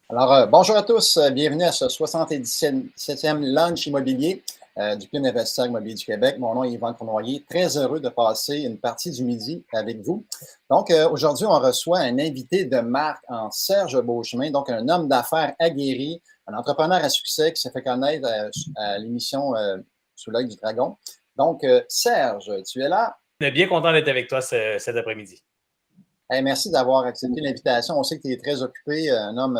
Bonjour à tous, bienvenue à ce 77e Lunch immobilier du Club d'investisseurs immobiliers du Québec. Mon nom est Yvan Cournoyer, très heureux de passer une partie du midi avec vous. Donc, aujourd'hui, on reçoit un invité de marque en Serge Beauchemin, donc un homme d'affaires aguerri, un entrepreneur à succès qui s'est fait connaître à l'émission Sous l'œil du dragon. Donc, Serge, tu es là? On est bien content d'être avec toi cet après-midi. Hey, merci d'avoir accepté l'invitation. On sait que tu es très occupé, un homme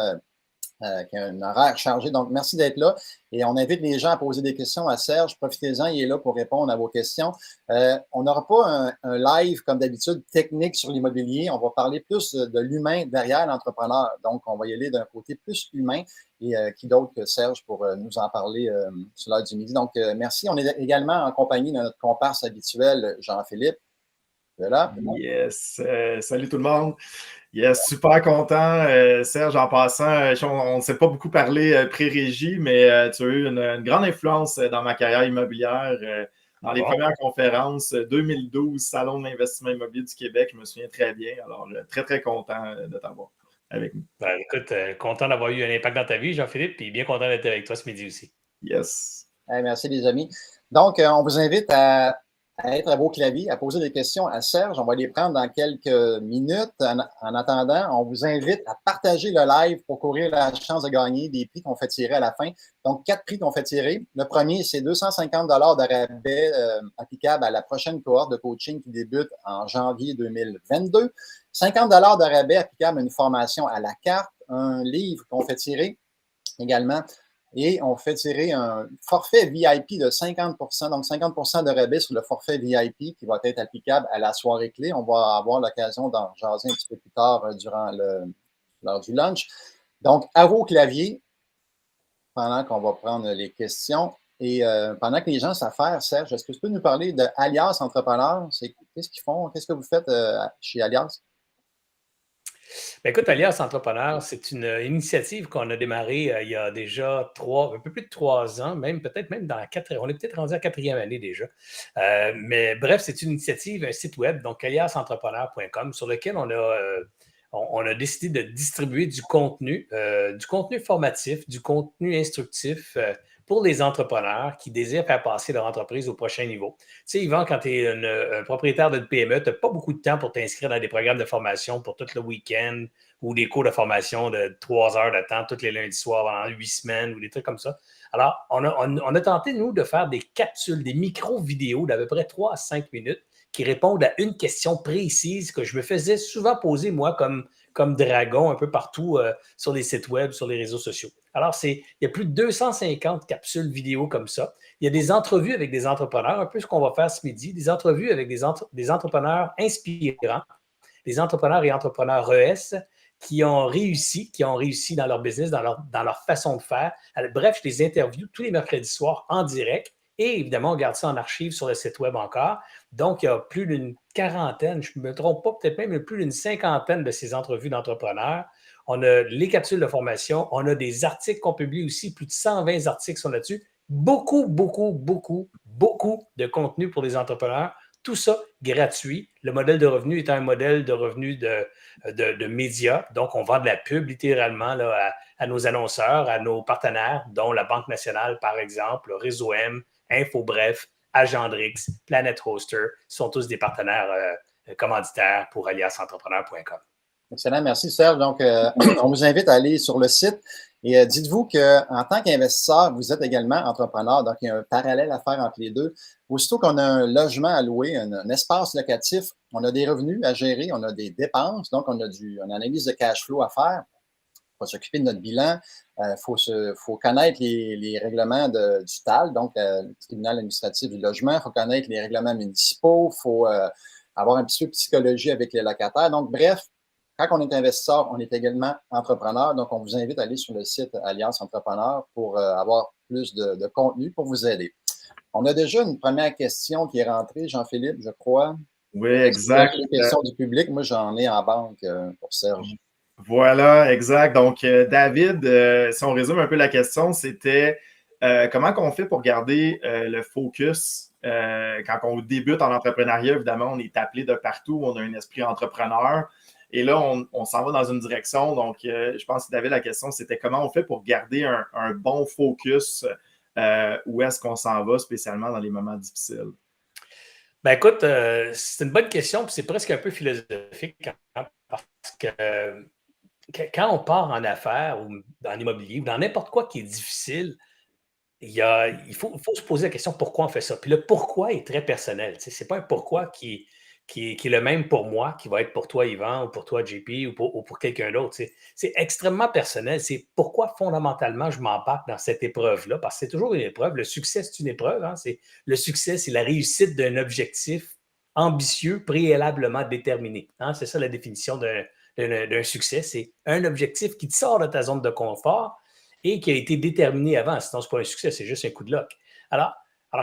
qui a un horaire chargé. Donc, merci d'être là. Et on invite les gens à poser des questions à Serge. Profitez-en, il est là pour répondre à vos questions. On n'aura pas un live, comme d'habitude, technique sur l'immobilier. On va parler plus de l'humain derrière l'entrepreneur. Donc, on va y aller d'un côté plus humain. Et qui d'autre que Serge pour nous en parler sur l'heure du midi. Donc, merci. On est également en compagnie de notre comparse habituel, Jean-Philippe. Voilà. Yes. Salut tout le monde. Yes, super content. Serge, en passant, on ne s'est pas beaucoup parlé pré-régie, mais tu as eu une grande influence dans ma carrière immobilière. Dans les premières conférences, 2012, Salon de l'investissement immobilier du Québec, je me souviens très bien. Alors, très, très content de t'avoir avec nous. Ben, écoute, content d'avoir eu un impact dans ta vie, Jean-Philippe, puis bien content d'être avec toi ce midi aussi. Yes. Hey, merci les amis. Donc, on vous invite à être à vos claviers, à poser des questions à Serge. On va les prendre dans quelques minutes. En attendant, on vous invite à partager le live pour courir la chance de gagner des prix qu'on fait tirer à la fin. Donc, 4 prix qu'on fait tirer. Le premier, c'est 250 de rabais applicable à la prochaine cohorte de coaching qui débute en janvier 2022. 50 de rabais applicable à une formation à la carte. Un livre qu'on fait tirer également. Et on fait tirer un forfait VIP de 50 donc 50 de rabais sur le forfait VIP qui va être applicable à la soirée clé. On va avoir l'occasion d'en jaser un petit peu plus tard durant l'heure du lunch. Donc, à vos claviers, pendant qu'on va prendre les questions. Et pendant que les gens s'affairent, Serge, est-ce que tu peux nous parler de Alias Entrepreneur? Qu'est-ce qu'ils font? Qu'est-ce que vous faites chez Alias? Ben, écoute, Alias Entrepreneur, c'est une initiative qu'on a démarrée il y a déjà un peu plus de 3 ans, peut-être même dans on est peut-être rendu à la 4e année déjà. Mais bref, c'est une initiative, un site web, donc aliasentrepreneur.com, sur lequel on a décidé de distribuer du contenu formatif, du contenu instructif pour les entrepreneurs qui désirent faire passer leur entreprise au prochain niveau. Tu sais, Yvan, quand tu es un propriétaire d'une PME, tu n'as pas beaucoup de temps pour t'inscrire dans des programmes de formation pour tout le week-end ou des cours de formation de 3 heures de temps tous les lundis soirs pendant 8 semaines ou des trucs comme ça. Alors, on a tenté, nous, de faire des capsules, des micro-vidéos d'à peu près 3 à 5 minutes qui répondent à une question précise que je me faisais souvent poser, moi, comme dragon, un peu partout sur les sites web, sur les réseaux sociaux. Alors, il y a plus de 250 capsules vidéo comme ça. Il y a des entrevues avec des entrepreneurs, un peu ce qu'on va faire ce midi, des entrevues avec des entrepreneurs inspirants, des entrepreneurs et entrepreneurs ES qui ont réussi dans leur business, dans leur façon de faire. Bref, je les interviewe tous les mercredis soirs en direct. Et évidemment, on garde ça en archive sur le site web encore. Donc, il y a plus d'une quarantaine, je ne me trompe pas, peut-être même plus d'une cinquantaine de ces entrevues d'entrepreneurs. On a les capsules de formation, on a des articles qu'on publie aussi, plus de 120 articles sont là-dessus. Beaucoup, beaucoup, beaucoup, beaucoup de contenu pour les entrepreneurs. Tout ça gratuit. Le modèle de revenu est un modèle de revenu de médias. Donc, on vend de la pub littéralement là, à nos annonceurs, à nos partenaires, dont la Banque nationale, par exemple, le Réseau M, InfoBref, Agendrix, Planet Hoster, sont tous des partenaires commanditaires pour aliasentrepreneur.com. Excellent, merci Serge. Donc, on vous invite à aller sur le site et dites-vous qu'en tant qu'investisseur, vous êtes également entrepreneur, donc il y a un parallèle à faire entre les deux. Aussitôt qu'on a un logement à louer, un espace locatif, on a des revenus à gérer, on a des dépenses, donc on a une analyse de cash flow à faire. Il faut s'occuper de notre bilan. Il faut connaître les règlements du TAL, donc le tribunal administratif du logement. Il faut connaître les règlements municipaux. Il faut avoir un petit peu de psychologie avec les locataires. Donc, bref, quand on est investisseur, on est également entrepreneur. Donc, on vous invite à aller sur le site Alliance Entrepreneur pour avoir plus de contenu pour vous aider. On a déjà une première question qui est rentrée, Jean-Philippe, je crois. Oui, exact. Les questions du public, moi, j'en ai en banque pour Serge. Voilà, exact. Donc, David, si on résume un peu la question, c'était comment on fait pour garder le focus quand on débute en entrepreneuriat? Évidemment, on est appelé de partout, on a un esprit entrepreneur. Et là, on s'en va dans une direction. Donc, je pense que David, la question, c'était comment on fait pour garder un bon focus où est-ce qu'on s'en va, spécialement dans les moments difficiles? Ben écoute, c'est une bonne question, puis c'est presque un peu philosophique, hein, parce que quand on part en affaires ou en immobilier ou dans n'importe quoi qui est difficile, il faut se poser la question pourquoi on fait ça. Puis le pourquoi est très personnel. Ce n'est pas un pourquoi qui est le même pour moi, qui va être pour toi, Yvan, ou pour toi, JP, ou pour quelqu'un d'autre. C'est extrêmement personnel. C'est pourquoi fondamentalement je m'embarque dans cette épreuve-là, parce que c'est toujours une épreuve. Le succès, c'est une épreuve. Hein. Le succès, c'est la réussite d'un objectif ambitieux, préalablement déterminé. Hein. C'est ça la définition d'un succès. C'est un objectif qui te sort de ta zone de confort et qui a été déterminé avant. Sinon, ce n'est pas un succès, c'est juste un coup de luck. Alors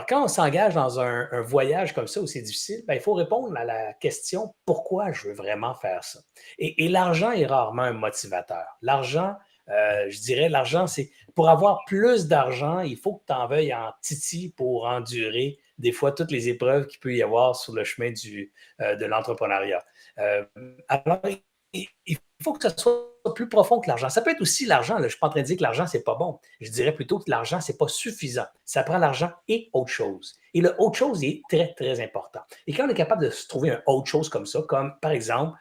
quand on s'engage dans un voyage comme ça où c'est difficile, ben, il faut répondre à la question pourquoi je veux vraiment faire ça. Et l'argent est rarement un motivateur. L'argent, je dirais, l'argent, c'est pour avoir plus d'argent, il faut que tu en veuilles en titi pour endurer des fois toutes les épreuves qu'il peut y avoir sur le chemin de l'entrepreneuriat. Alors, il faut que ce soit plus profond que l'argent. Ça peut être aussi l'argent. Là. Je ne suis pas en train de dire que l'argent, ce n'est pas bon. Je dirais plutôt que l'argent, ce n'est pas suffisant. Ça prend l'argent et autre chose. Et le autre chose est très, très important. Et quand on est capable de se trouver un autre chose comme ça, comme par exemple,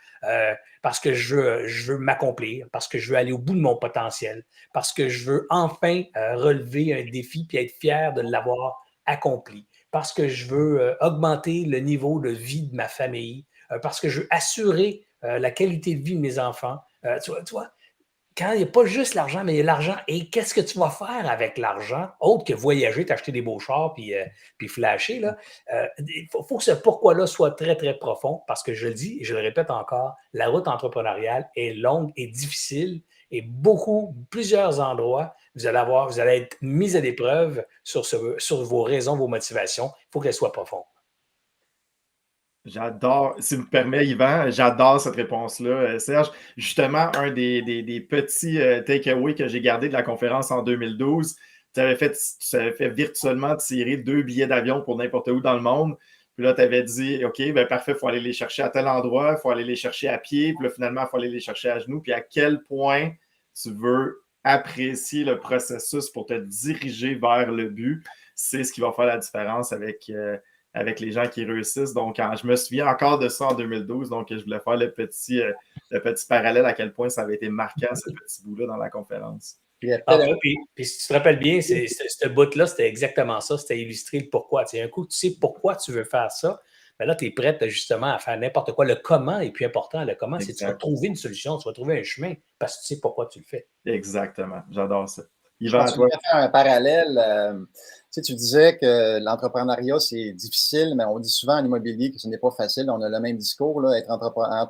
parce que je veux m'accomplir, parce que je veux aller au bout de mon potentiel, parce que je veux enfin relever un défi puis être fier de l'avoir accompli, parce que je veux augmenter le niveau de vie de ma famille, parce que je veux assurer la qualité de vie de mes enfants. Tu vois, quand il n'y a pas juste l'argent, mais il y a l'argent. Et qu'est-ce que tu vas faire avec l'argent, autre que voyager, t'acheter des beaux chars puis flasher? Il faut que ce pourquoi-là soit très, très profond parce que je le dis et je le répète encore, la route entrepreneuriale est longue et difficile et plusieurs endroits, vous allez être mis à l'épreuve sur vos raisons, vos motivations. Il faut qu'elles soient profondes. J'adore, si vous me permet, Yvan, j'adore cette réponse-là, Serge. Justement, un des petits takeaways que j'ai gardé de la conférence en 2012, tu avais fait virtuellement tirer 2 billets d'avion pour n'importe où dans le monde. Puis là, tu avais dit, OK, ben parfait, il faut aller les chercher à tel endroit, il faut aller les chercher à pied, puis là, finalement, il faut aller les chercher à genoux. Puis à quel point tu veux apprécier le processus pour te diriger vers le but, c'est ce qui va faire la différence avec les gens qui réussissent. Donc, je me souviens encore de ça en 2012. Donc, je voulais faire le petit parallèle à quel point ça avait été marquant, ce petit bout-là, dans la conférence. Puis si tu te rappelles bien, ce bout-là, c'était exactement ça. C'était illustrer le pourquoi. Un coup, tu sais pourquoi tu veux faire ça. Mais là, tu es prête justement à faire n'importe quoi. Le comment est plus important. Le comment, c'est que tu vas trouver une solution, tu vas trouver un chemin parce que tu sais pourquoi tu le fais. Exactement. J'adore ça. Yvan, je pense faire un parallèle. Tu disais que l'entrepreneuriat, c'est difficile, mais on dit souvent en immobilier que ce n'est pas facile. On a le même discours, là, être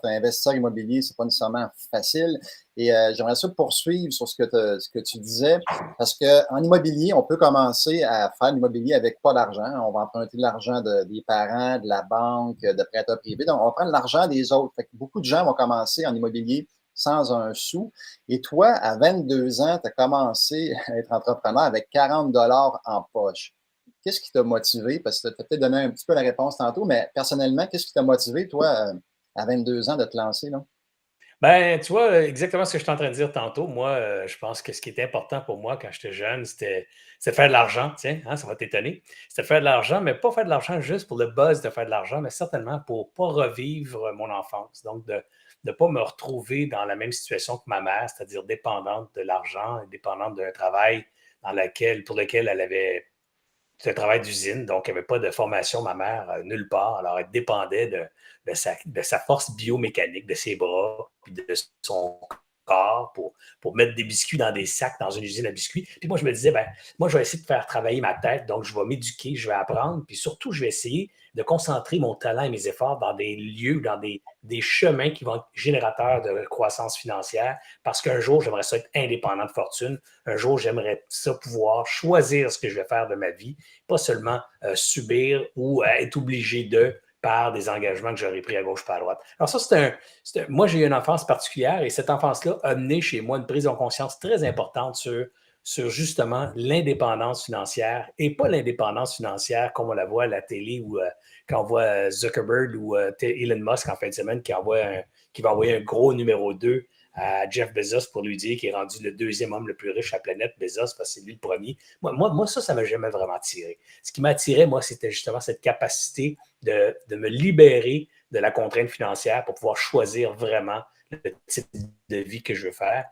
investisseur immobilier, ce n'est pas nécessairement facile. Et j'aimerais ça poursuivre sur ce que tu disais, parce qu'en immobilier, on peut commencer à faire de l'immobilier avec pas d'argent. On va emprunter de l'argent des parents, de la banque, de prêteurs privés. Donc, on va prendre l'argent des autres. Fait que beaucoup de gens vont commencer en immobilier sans un sou. Et toi, à 22 ans, tu as commencé à être entrepreneur avec 40 $ en poche. Qu'est-ce qui t'a motivé? Parce que tu as peut-être donné un petit peu la réponse tantôt, mais personnellement, qu'est-ce qui t'a motivé, toi, à 22 ans, de te lancer, là? Ben, tu vois, exactement ce que je suis en train de dire tantôt. Moi, je pense que ce qui était important pour moi quand j'étais jeune, c'était faire de l'argent. Tiens, hein, ça va t'étonner. C'était faire de l'argent, mais pas faire de l'argent juste pour le buzz de faire de l'argent, mais certainement pour ne pas revivre mon enfance. Donc, de ne pas me retrouver dans la même situation que ma mère, c'est-à-dire dépendante de l'argent, dépendante d'un travail pour lequel elle avait un travail d'usine, donc elle n'avait pas de formation, ma mère, nulle part. Alors, elle dépendait de sa force biomécanique, de ses bras, puis de son corps pour mettre des biscuits dans des sacs dans une usine à biscuits. Puis moi, je me disais, ben, moi, je vais essayer de faire travailler ma tête, donc je vais m'éduquer, je vais apprendre, puis surtout, je vais essayer de concentrer mon talent et mes efforts dans des lieux, dans des chemins qui vont être générateurs de croissance financière, parce qu'un jour, j'aimerais ça être indépendant de fortune. Un jour, j'aimerais ça pouvoir choisir ce que je vais faire de ma vie, pas seulement subir ou être obligé par des engagements que j'aurais pris à gauche par à droite. Alors ça, moi, j'ai eu une enfance particulière et cette enfance-là a amené chez moi une prise de conscience très importante sur justement l'indépendance financière et pas l'indépendance financière comme on la voit à la télé ou quand on voit Zuckerberg ou Elon Musk en fin de semaine qui qui va envoyer un gros numéro 2 à Jeff Bezos pour lui dire qu'il est rendu le deuxième homme le plus riche à la planète, Bezos, parce que c'est lui le premier. Moi ça ne m'a jamais vraiment attiré. Ce qui m'attirait, moi, c'était justement cette capacité de me libérer de la contrainte financière pour pouvoir choisir vraiment le type de vie que je veux faire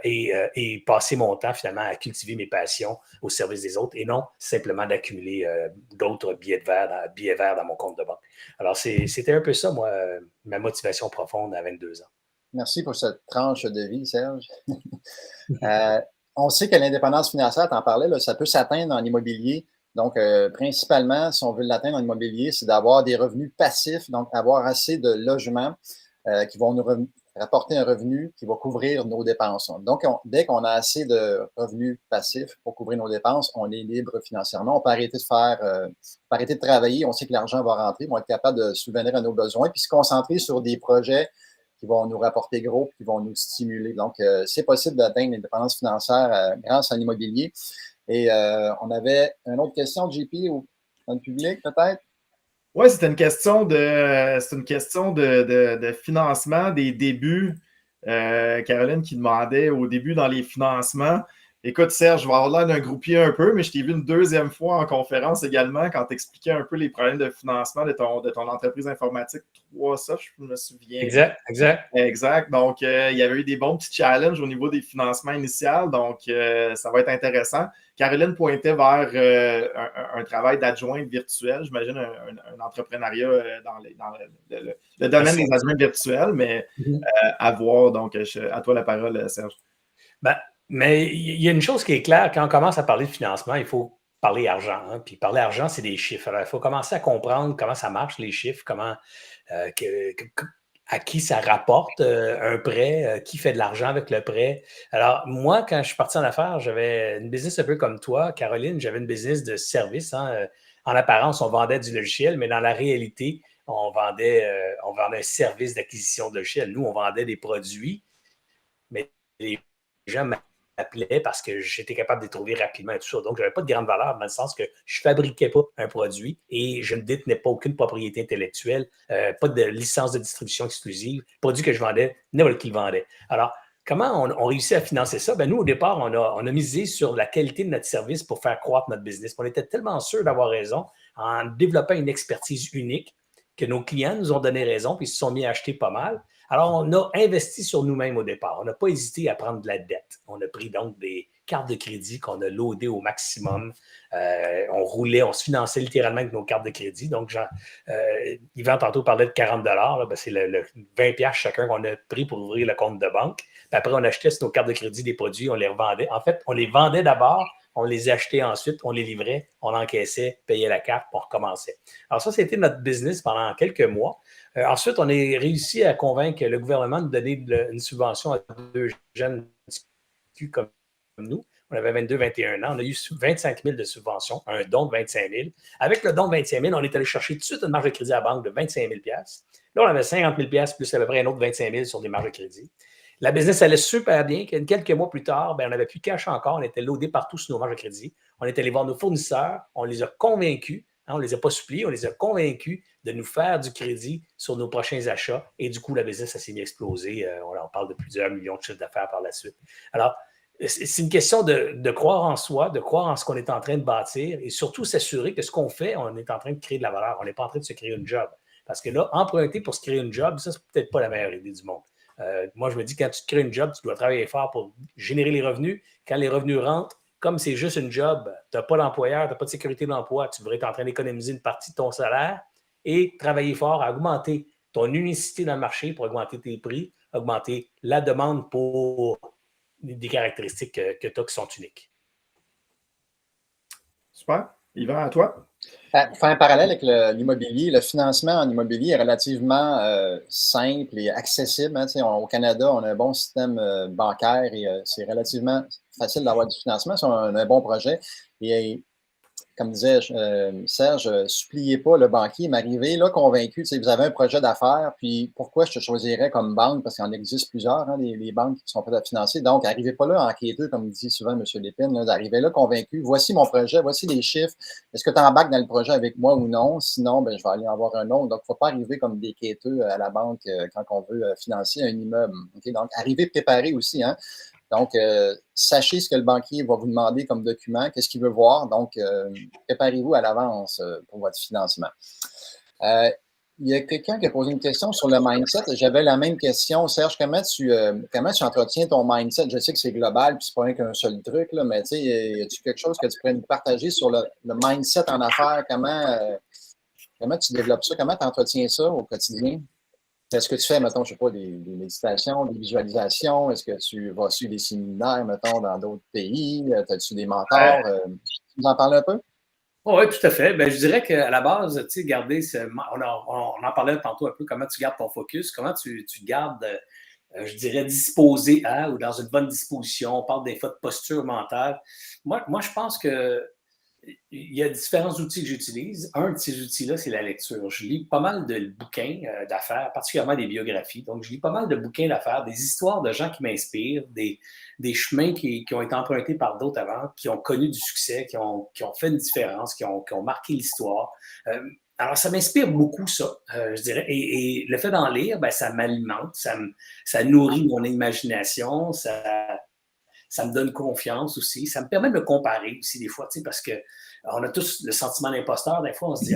et passer mon temps finalement à cultiver mes passions au service des autres et non simplement d'accumuler d'autres billets verts dans mon compte de banque. Alors, c'était un peu ça, moi, ma motivation profonde à 22 ans. Merci pour cette tranche de vie, Serge. On sait que l'indépendance financière, tu en parlais, là, ça peut s'atteindre en immobilier. Donc, principalement, si on veut l'atteindre en immobilier, c'est d'avoir des revenus passifs, donc avoir assez de logements qui vont nous rapporter un revenu qui va couvrir nos dépenses. Donc, dès qu'on a assez de revenus passifs pour couvrir nos dépenses, on est libre financièrement. On peut arrêter de travailler. On sait que l'argent va rentrer. On va être capable de subvenir à nos besoins puis se concentrer sur des projets qui vont nous rapporter gros, qui vont nous stimuler. Donc, c'est possible d'atteindre l'indépendance financière grâce à l'immobilier. Et on avait une autre question, JP, dans le public, peut-être? Oui, c'est une question de financement, des débuts. Caroline qui demandait au début dans les financements. Écoute, Serge, je vais avoir l'air d'un groupier un peu, mais je t'ai vu une deuxième fois en conférence également quand tu expliquais un peu les problèmes de financement de ton entreprise informatique 3Soft, je me souviens. Exact. Donc, il y avait eu des bons petits challenges au niveau des financements initiaux. Donc, ça va être intéressant. Caroline pointait vers un travail d'adjointe virtuelle, j'imagine un entrepreneuriat dans le domaine des adjoints virtuels, mais à voir. Donc, à toi la parole, Serge. Mais il y a une chose qui est claire, quand on commence à parler de financement, il faut parler argent. Hein, puis parler argent, c'est des chiffres. Alors, il faut commencer à comprendre comment ça marche, les chiffres, à qui ça rapporte un prêt, qui fait de l'argent avec le prêt. Alors, moi, quand je suis parti en affaires, j'avais une business un peu comme toi, Caroline, j'avais une business de service. Hein. En apparence, on vendait du logiciel, mais dans la réalité, on vendait un service d'acquisition de logiciel. Nous, on vendait des produits, mais les gens m'appelaient parce que j'étais capable de les trouver rapidement et tout ça. Donc, je n'avais pas de grande valeur dans le sens que je ne fabriquais pas un produit et je ne détenais pas aucune propriété intellectuelle, pas de licence de distribution exclusive. Produit que je vendais, n'importe qui le vendait. Alors, comment on réussit à financer ça? Nous, au départ, on a misé sur la qualité de notre service pour faire croître notre business. On était tellement sûr d'avoir raison en développant une expertise unique que nos clients nous ont donné raison puis ils se sont mis à acheter pas mal. Alors, on a investi sur nous-mêmes au départ. On n'a pas hésité à prendre de la dette. On a pris donc des cartes de crédit qu'on a loadées au maximum. On se finançait littéralement avec nos cartes de crédit. Donc, Yvan tantôt parlait de 40 $. C'est le 20$ chacun qu'on a pris pour ouvrir le compte de banque. Puis après, on achetait sur nos cartes de crédit des produits, on les revendait. En fait, on les vendait d'abord, on les achetait ensuite, on les livrait, on encaissait, payait la carte, puis on recommençait. Alors ça, c'était notre business pendant quelques mois. Ensuite, on a réussi à convaincre le gouvernement de donner une subvention à 2 jeunes comme nous. On avait 22, 21 ans. On a eu 25 000 de subvention, un don de 25 000. Avec le don de 25 000, on est allé chercher tout de suite une marge de crédit à la banque de 25 000 $. Là, on avait 50 000 $ plus à peu près un autre 25 000 sur des marges de crédit. La business allait super bien. Quelques mois plus tard, on n'avait plus de cash encore. On était loadé partout sur nos marges de crédit. On est allé voir nos fournisseurs. On les a convaincus. On ne les a pas suppliés, on les a convaincus de nous faire du crédit sur nos prochains achats. Et du coup, la business, ça s'est mis à exploser. On parle de plusieurs millions de chiffres d'affaires par la suite. Alors, c'est une question de croire en soi, de croire en ce qu'on est en train de bâtir et surtout s'assurer que ce qu'on fait, on est en train de créer de la valeur. On n'est pas en train de se créer une job. Parce que là, emprunter pour se créer une job, ça, c'est peut-être pas la meilleure idée du monde. Moi, je me dis, quand tu te crées une job, tu dois travailler fort pour générer les revenus. Quand les revenus rentrent, comme c'est juste une job, tu n'as pas d'employeur, tu n'as pas de sécurité d'emploi, tu devrais être en train d'économiser une partie de ton salaire et travailler fort à augmenter ton unicité dans le marché pour augmenter tes prix, augmenter la demande pour des caractéristiques que tu as qui sont uniques. Super. Yvan, à toi? Pour faire un parallèle avec l'immobilier, le financement en immobilier est relativement simple et accessible. Hein. Au Canada, on a un bon système bancaire et c'est relativement facile d'avoir du financement si on a un bon projet. Et comme disait Serge, suppliez pas le banquier, m'arrivez là convaincu, vous avez un projet d'affaires, puis pourquoi je te choisirais comme banque, parce qu'il en existe plusieurs, hein, les banques qui sont prêtes à financer. Donc, arrivez pas là enquêteux, comme dit souvent M. Lépine, arrivez là convaincu, voici mon projet, voici les chiffres, est-ce que tu embarques dans le projet avec moi ou non? Sinon, ben, je vais aller en avoir un autre. Donc, il ne faut pas arriver comme des quêteux à la banque quand on veut financer un immeuble. Okay? Donc, arrivez préparé aussi, hein? Donc, sachez ce que le banquier va vous demander comme document, qu'est-ce qu'il veut voir. Donc, préparez-vous à l'avance pour votre financement. Il y a quelqu'un qui a posé une question sur le mindset. J'avais la même question. Serge, comment tu entretiens ton mindset? Je sais que c'est global, puis c'est pas rien qu'un seul truc, là, mais tu sais, y a-t-il quelque chose que tu pourrais nous partager sur le mindset en affaires? Comment tu développes ça? Comment tu entretiens ça au quotidien? Est-ce que tu fais, mettons, je ne sais pas, des méditations, des visualisations? Est-ce que tu vas suivre des séminaires, mettons, dans d'autres pays? As-tu des mentors? Tu nous en parles un peu? Oui, tout à fait. Ben, je dirais qu'à la base, tu sais, garder on en parlait tantôt un peu, comment tu gardes ton focus, comment tu gardes, je dirais, disposé à ou dans une bonne disposition. On parle des fois de posture mentale. Moi, je pense que il y a différents outils que j'utilise. Un de ces outils-là, c'est la lecture. Je lis pas mal de bouquins d'affaires, particulièrement des biographies. Donc, je lis pas mal de bouquins d'affaires, des histoires de gens qui m'inspirent, des chemins qui ont été empruntés par d'autres avant, qui ont connu du succès, qui ont fait une différence, qui ont marqué l'histoire. Alors, ça m'inspire beaucoup, ça, je dirais. Et le fait d'en lire, ben, ça m'alimente, ça nourrit mon imagination, ça me donne confiance aussi. Ça me permet de me comparer aussi des fois, parce que on a tous le sentiment d'imposteur. Des fois, on se dit,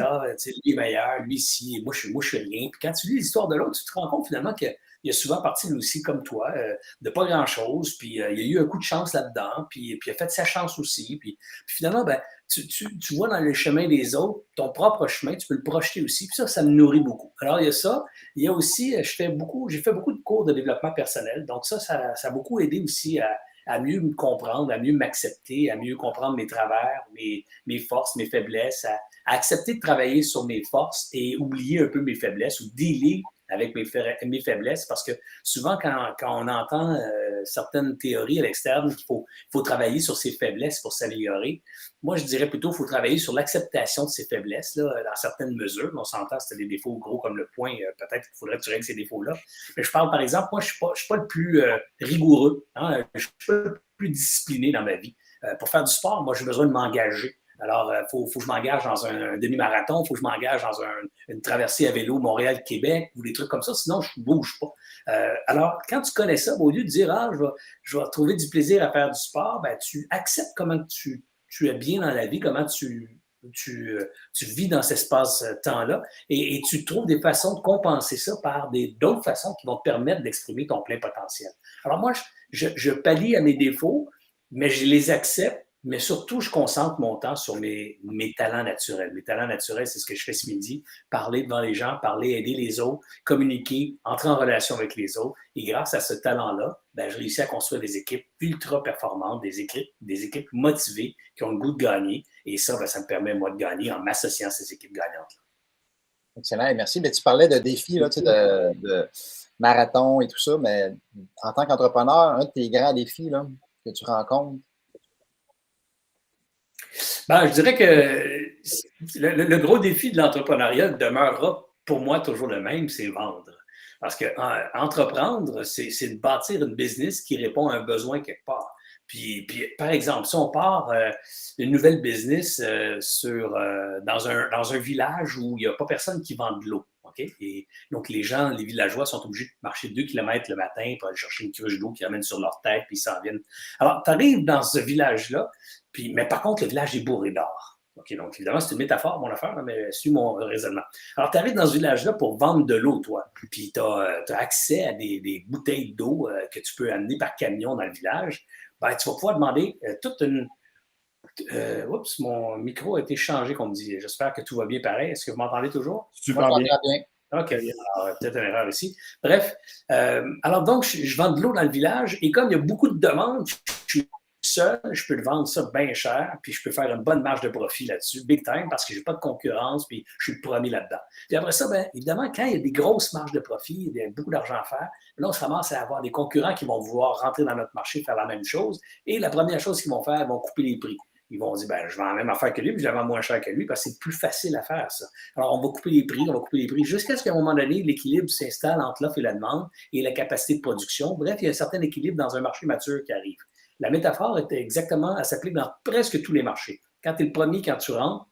lui est meilleur, lui ici, moi je suis rien. Puis quand tu lis l'histoire de l'autre, tu te rends compte finalement qu'il a souvent parti lui aussi comme toi, de pas grand-chose. Puis il y a eu un coup de chance là-dedans. Puis il a fait sa chance aussi. Puis finalement, ben, tu vois dans le chemin des autres, ton propre chemin, tu peux le projeter aussi. Puis ça me nourrit beaucoup. Alors, il y a ça. Il y a aussi, j'ai fait beaucoup de cours de développement personnel. Donc ça a beaucoup aidé aussi à mieux me comprendre, à mieux m'accepter, à mieux comprendre mes travers, mes forces, mes faiblesses, à accepter de travailler sur mes forces et oublier un peu mes faiblesses ou dealer avec mes faiblesses, parce que souvent, quand on entend certaines théories à l'externe qu'il faut travailler sur ses faiblesses pour s'améliorer, moi, je dirais plutôt qu'il faut travailler sur l'acceptation de ses faiblesses, là, dans certaines mesures. On s'entend, c'est des défauts gros comme le poing, peut-être qu'il faudrait que tu règles ces défauts-là. Mais je parle, par exemple, moi, je ne suis pas le plus rigoureux, hein, je ne suis pas le plus discipliné dans ma vie. Pour faire du sport, moi, j'ai besoin de m'engager. Alors, il faut que je m'engage dans un demi-marathon, il faut que je m'engage dans une traversée à vélo Montréal-Québec ou des trucs comme ça, sinon je ne bouge pas. Alors, quand tu connais ça, au lieu de dire je vais trouver du plaisir à faire du sport, ben, tu acceptes comment tu es bien dans la vie, comment tu vis dans cet espace-temps-là et tu trouves des façons de compenser ça par d'autres façons qui vont te permettre d'exprimer ton plein potentiel. Alors moi, je pallie à mes défauts, mais je les accepte. Mais surtout, je concentre mon temps sur mes talents naturels. Mes talents naturels, c'est ce que je fais ce midi. Parler devant les gens, parler, aider les autres, communiquer, entrer en relation avec les autres. Et grâce à ce talent-là, ben, je réussis à construire des équipes ultra performantes, des équipes motivées qui ont le goût de gagner. Et ça, ben, ça me permet, moi, de gagner en m'associant à ces équipes gagnantes. Excellent, merci. Mais tu parlais de défis, là, de marathon et tout ça, mais en tant qu'entrepreneur, un de tes grands défis là, que tu rencontres? Ben, je dirais que le gros défi de l'entrepreneuriat demeurera pour moi toujours le même, c'est vendre. Parce que entreprendre, c'est de bâtir une business qui répond à un besoin quelque part. Puis par exemple, si on part d'une nouvelle business dans un village où il n'y a pas personne qui vend de l'eau, okay? Et donc les villageois sont obligés de marcher 2 km le matin pour aller chercher une cruche d'eau qu'ils amènent sur leur tête, puis ils s'en viennent. Alors, tu arrives dans ce village-là, mais par contre, le village est bourré d'or. Okay, donc, évidemment, c'est une métaphore, mon affaire, mais suis mon raisonnement. Alors, tu arrives dans ce village-là pour vendre de l'eau, toi. Puis, tu as accès à des bouteilles d'eau que tu peux amener par camion dans le village. Ben, tu vas pouvoir demander toute une... oups, mon micro a été changé, comme on me dit. J'espère que tout va bien pareil. Est-ce que vous m'entendez toujours? Super bien. OK, alors, peut-être une erreur ici. Bref, alors donc, je vends de l'eau dans le village et comme il y a beaucoup de demandes, je suis seul, je peux le vendre ça bien cher, puis je peux faire une bonne marge de profit là-dessus, big time, parce que je n'ai pas de concurrence, puis je suis le premier là-dedans. Puis après ça, bien, évidemment, quand il y a des grosses marges de profit, il y a beaucoup d'argent à faire, là, on se ramasse à avoir des concurrents qui vont vouloir rentrer dans notre marché, faire la même chose, et la première chose qu'ils vont faire, ils vont couper les prix. ils vont dire, ben, je vends la même affaire que lui, puis je la vends moins cher que lui, parce que c'est plus facile à faire, ça. Alors, on va couper les prix, jusqu'à ce qu'à un moment donné, l'équilibre s'installe entre l'offre et la demande et la capacité de production. Bref, il y a un certain équilibre dans un marché mature qui arrive. La métaphore est exactement, elle s'applique dans presque tous les marchés. Quand tu es le premier, quand tu rentres,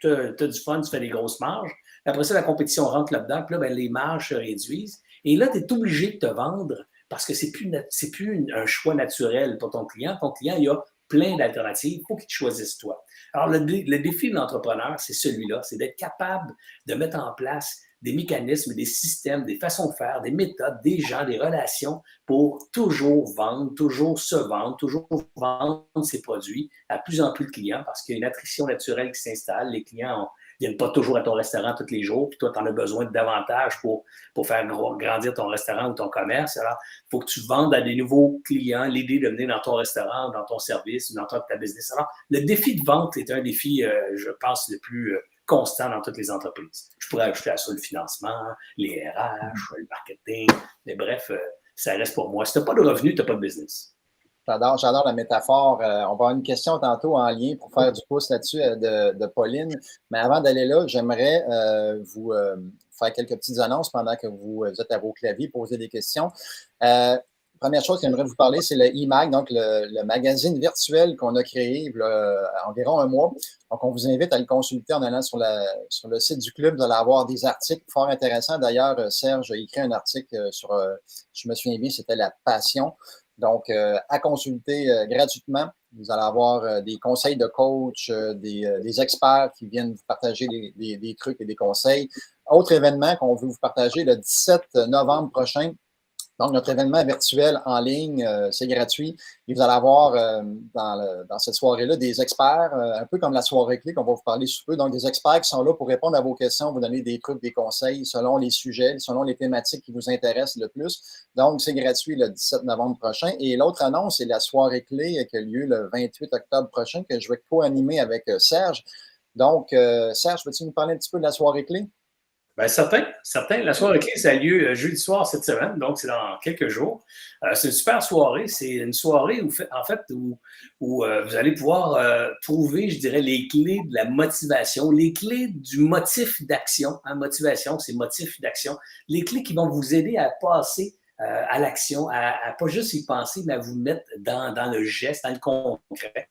tu as du fun, tu fais des grosses marges. Après ça, la compétition rentre là-dedans, puis là, ben, les marges se réduisent. Et là, tu es obligé de te vendre parce que c'est plus un choix naturel pour ton client. Ton client, il a plein d'alternatives. Il faut qu'il te choisisse toi. Alors, le défi de l'entrepreneur, c'est celui-là, c'est d'être capable de mettre en place des mécanismes, des systèmes, des façons de faire, des méthodes, des gens, des relations pour toujours vendre, toujours se vendre, toujours vendre ses produits à plus en plus de clients parce qu'il y a une attrition naturelle qui s'installe. Les clients viennent pas toujours à ton restaurant tous les jours, puis toi, tu en as besoin de davantage pour faire grandir ton restaurant ou ton commerce. Alors, il faut que tu vendes à des nouveaux clients l'idée de venir dans ton restaurant, dans ton service, dans ta business. Alors, le défi de vente est un défi, je pense, le plus constant dans toutes les entreprises. Je pourrais ajouter à ça le financement, les RH, le marketing, mais bref, ça reste pour moi. Si tu n'as pas de revenus, tu n'as pas de business. J'adore la métaphore. On va avoir une question tantôt en lien pour faire du pouce là-dessus de Pauline. Mais avant d'aller là, j'aimerais vous faire quelques petites annonces pendant que vous êtes à vos claviers, poser des questions. Première chose que j'aimerais vous parler, c'est le e-mag, donc le magazine virtuel qu'on a créé il y a environ un mois. Donc, on vous invite à le consulter en allant sur le site du club. Vous allez avoir des articles fort intéressants. D'ailleurs, Serge a écrit un article sur, je me souviens bien, c'était la passion. Donc, à consulter gratuitement. Vous allez avoir des conseils de coach, des experts qui viennent vous partager des trucs et des conseils. Autre événement qu'on veut vous partager le 17 novembre prochain. Donc, notre événement virtuel en ligne, c'est gratuit. Et vous allez avoir dans cette soirée-là des experts, un peu comme la soirée clé qu'on va vous parler sous peu. Donc, des experts qui sont là pour répondre à vos questions, vous donner des trucs, des conseils selon les sujets, selon les thématiques qui vous intéressent le plus. Donc, c'est gratuit le 17 novembre prochain. Et l'autre annonce, c'est la soirée clé qui a lieu le 28 octobre prochain, que je vais co-animer avec Serge. Donc, Serge, peux-tu nous parler un petit peu de la soirée clé? Bien, certain. La soirée clé, ça a lieu jeudi soir cette semaine, donc c'est dans quelques jours. C'est une super soirée. C'est une soirée où vous allez pouvoir trouver, je dirais, les clés de la motivation, les clés du motif d'action. Motivation, c'est motif d'action. Les clés qui vont vous aider à passer à l'action, à pas juste y penser, mais à vous mettre dans le geste, dans le concret.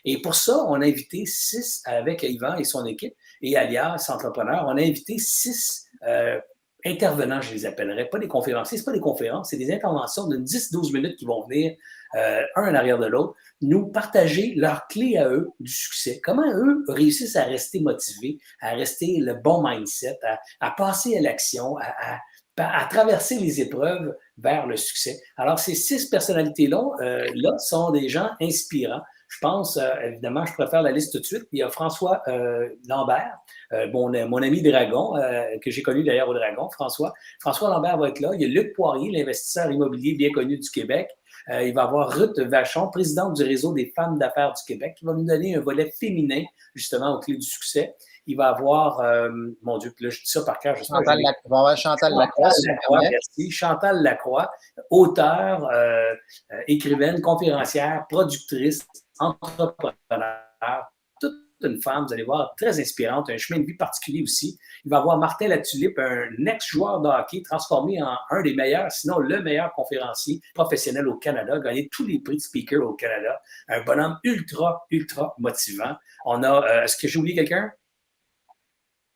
Et pour ça, on a invité 6, avec Yvan et son équipe, et Alias Entrepreneurs, on a invité 6 intervenants, je les appellerais, pas des conférenciers, c'est pas des conférences, c'est des interventions de 10-12 minutes qui vont venir un en arrière de l'autre, nous partager leurs clés à eux du succès. Comment eux réussissent à rester motivés, à rester le bon mindset, à passer à l'action, à traverser les épreuves vers le succès. Alors, ces 6 personnalités-là sont des gens inspirants. Je pense, évidemment, je préfère la liste tout de suite. Il y a François Lambert, mon ami Dragon, que j'ai connu d'ailleurs au Dragon, François. François Lambert va être là. Il y a Luc Poirier, l'investisseur immobilier bien connu du Québec. Il va y avoir Ruth Vachon, présidente du réseau des femmes d'affaires du Québec, qui va nous donner un volet féminin, justement, aux clés du succès. Il va y avoir, mon Dieu, là, je dis ça par cœur. Chantal Lacroix. Merci. Chantal Lacroix, auteure, écrivaine, conférencière, productrice, entrepreneur, toute une femme, vous allez voir, très inspirante, un chemin de vie particulier aussi. Il va y avoir Martin Latulippe, un ex-joueur de hockey transformé en un des meilleurs, sinon le meilleur conférencier professionnel au Canada, gagné tous les prix de speaker au Canada. Un bonhomme ultra, ultra motivant. On a, est-ce que j'ai oublié quelqu'un?